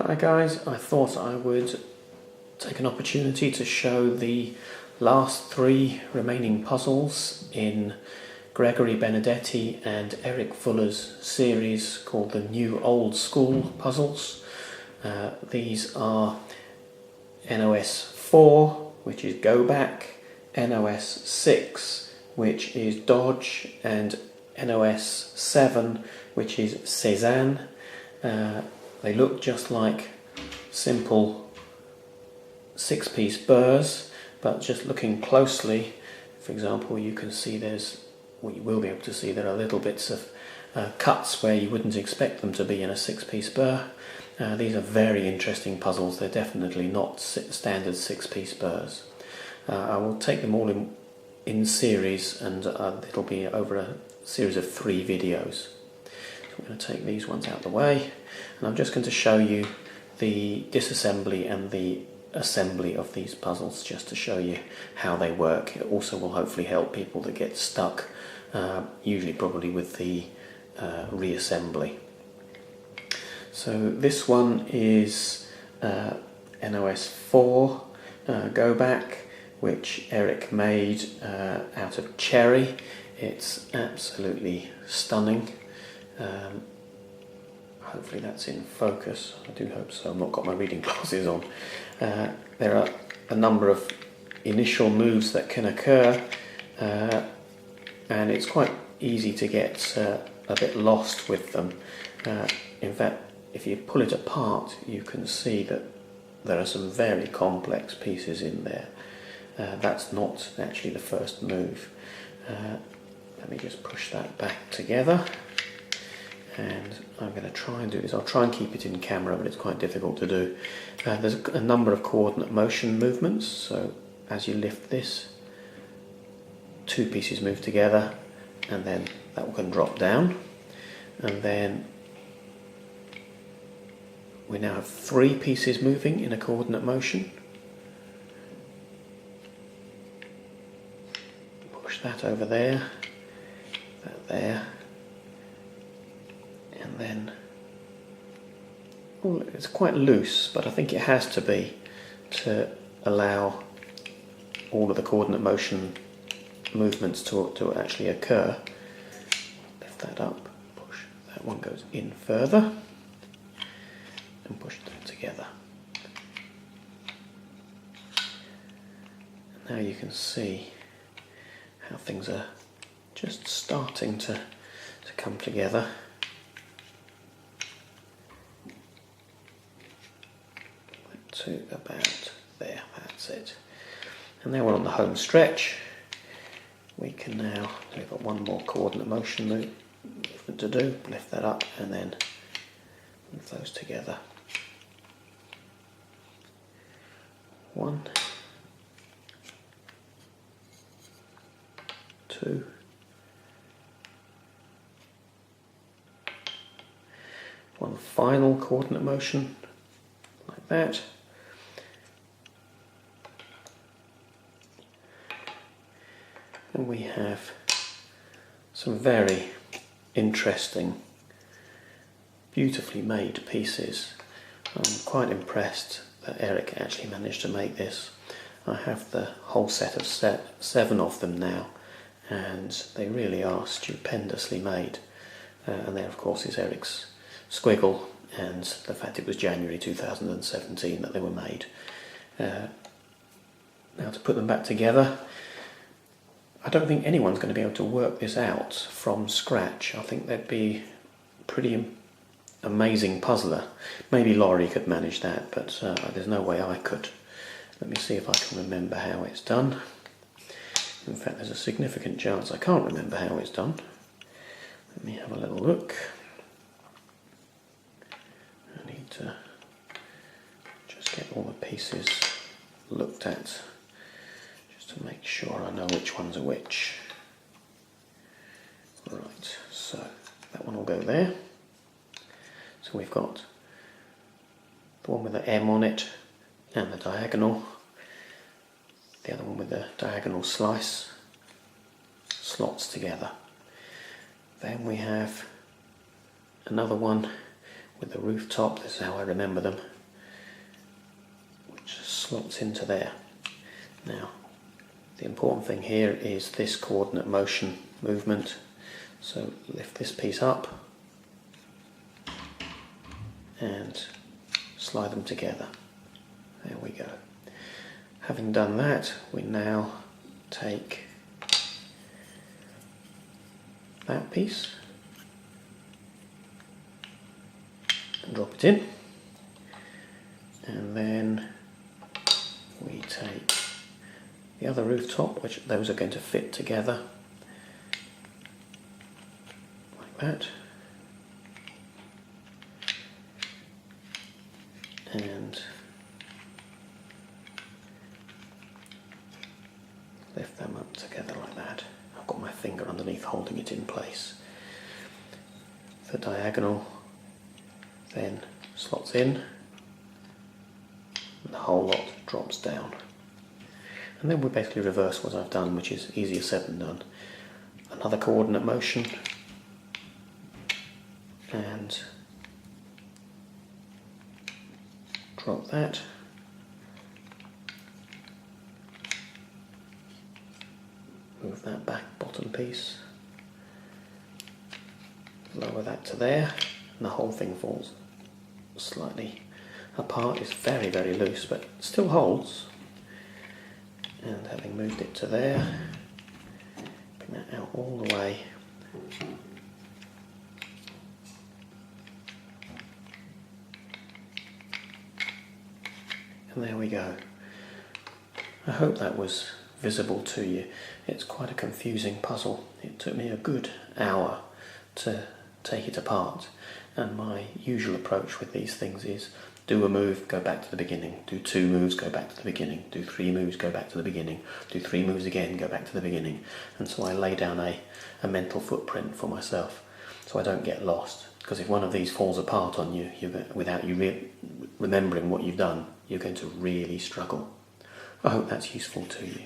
Hi guys, I thought I would take an opportunity to show the last three remaining puzzles in Gregory, Benedetti and Eric Fuller's series called the New Old School puzzles. These are NOS4, which is Go Back, NOS6, which is Dodge, and NOS7, which is Cézanne. They look just like simple six-piece burrs, but just looking closely, for example, you can see you will be able to see there are little bits of cuts where you wouldn't expect them to be in a six-piece burr. These are very interesting puzzles. They're definitely not standard six-piece burrs. I will take them all in series, and it'll be over a series of 3 videos. I'm going to take these ones out of the way, and I'm just going to show you the disassembly and the assembly of these puzzles, just to show you how they work. It also will hopefully help people that get stuck, usually probably with the reassembly. So this one is NOS4 Go Back, which Eric made out of cherry. It's absolutely stunning. Hopefully that's in focus. I do hope so. I've not got my reading glasses on. There are a number of initial moves that can occur, and it's quite easy to get a bit lost with them. In fact, if you pull it apart, you can see that there are some very complex pieces in there. That's not actually the first move. Let me just push that back together, and I'm going to try and do this. I'll try and keep it in camera, but it's quite difficult to do. There's a number of coordinate motion movements, so as you lift this, 2 pieces move together, and then that one can drop down, and then we now have 3 pieces moving in a coordinate motion. Push that over there, that there, and then it's quite loose, but I think it has to be to allow all of the coordinate motion movements to actually occur. Lift that up, push, that one goes in further, and push them together. And now you can see how things are just starting to come together. To about there, that's it. And now we're on the home stretch. We can now, we've got one more coordinate motion movement to do. Lift that up and then move those together. 1, 2, one final coordinate motion like that. And we have some very interesting, beautifully made pieces. I'm quite impressed that Eric actually managed to make this. I have the whole set of 7 of them now, and they really are stupendously made. And there of course is Eric's squiggle and the fact it was January 2017 that they were made. Now to put them back together, I don't think anyone's going to be able to work this out from scratch. I think they'd be pretty amazing puzzler. Maybe Laurie could manage that, but there's no way I could. Let me see if I can remember how it's done. In fact, there's a significant chance I can't remember how it's done. Let me have a little look. I need to just get all the pieces looked at, just to make sure I know which ones are which. Right, so that one will go there. So we've got the one with the M on it and the diagonal, the other one with the diagonal slice, slots together. Then we have another one with the rooftop, this is how I remember them, which slots into there. Now, the important thing here is this coordinate motion movement. So lift this piece up and slide them together. There we go. Having done that, we now take that piece and drop it in, and then we take the other rooftop, which those are going to fit together like that, and lift them up together like that. I've got my finger underneath holding it in place. The diagonal then slots in and the whole lot drops down. And then we basically reverse what I've done, which is easier said than done. Another coordinate motion and drop that. Move that back bottom piece, lower that to there, and the whole thing falls slightly apart. It's very, very loose, but still holds. And having moved it to there, bring that out all the way. And there we go. I hope that was visible to you. It's quite a confusing puzzle. It took me a good hour to take it apart, and my usual approach with these things is do a move, go back to the beginning, do 2 moves, go back to the beginning, do 3 moves, go back to the beginning, do 3 moves again, go back to the beginning. And so I lay down a mental footprint for myself so I don't get lost, because if one of these falls apart on you, without you remembering what you've done, you're going to really struggle. I hope that's useful to you.